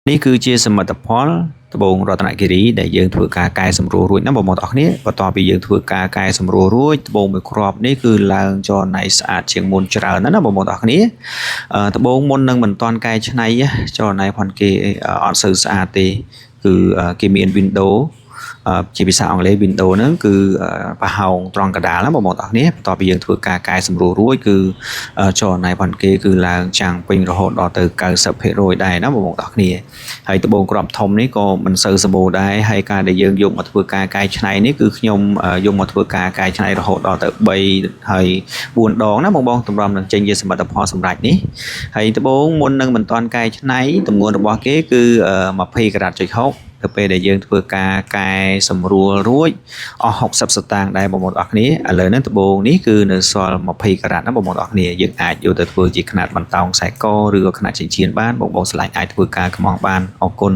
នេះគឺជាសមិទ្ធផលត្បូងរតនគិរីដែលយើងធ្វើការកែសម្រួលរួចណាបងប្អូនទាំងអស់គ្នាបន្ទាប់ពីយើងធ្វើការកែសម្រួលរួចត្បូងមួយគ្រាប់នេះគឺឡើងចរណៃស្អាតជាងមុនច្រើនណាស់ណាបងប្អូនទាំងអស់គ្នាត្បូងមុននឹងមិនតាន់កែច្នៃចរណៃផនគេអត់សូវស្អាតទេគឺគេមាន window ជាភាសាអង់គ្លេស window ហ្នឹងគឺប្រហោងត្រង់កណ្ដាលណាបងប្អូនទាំងអស់គ្នាបន្ទាប់ពីយើងធ្វើការកែសម្រួលរួចគឺចរណៃផនគេគឺឡើងចាំងពេញរហូតដល់ទៅ 90% ដែរណាបងប្អូនទាំងអស់គ្នាហើយត្បូងគ្រាប់ធំនេះក៏មិនសូវសម្បូរដែរហើយការដែលយើងយកមកធ្វើការកែច្នៃនេះគឺខ្ញុំយកមកធ្វើការកែច្នៃរហូតដល់ទៅ3ហើយ4ដងណាបងប្អូនតម្រាំនឹងចេញជាសមិទ្ធផលសម្រាប់នេះហើយត្បូងមុននឹងមិនតាន់កែច្នៃទម្ងន់របស់គេគឺ20ការ៉ាត់ចុច6ទៅពេលដែលយើងធ្វើការកែសម្រួលរួចអស់60សតางค์ដែរបងប្អូនអរគ្នាឥឡូវនេះត្បូងនេះគឺនៅសល់20ការ៉ាត់ណាបងប្អូនអរគ្នាយើងអាចយកទៅធ្វើជាຂະຫນាត់បន្តោងខ្សែកឬក៏ຂະຫນាត់ចិញ្ចៀនបានបងប្អូនឆ្លាញ់អាចធ្វើការខ្មោះបានអរគុណ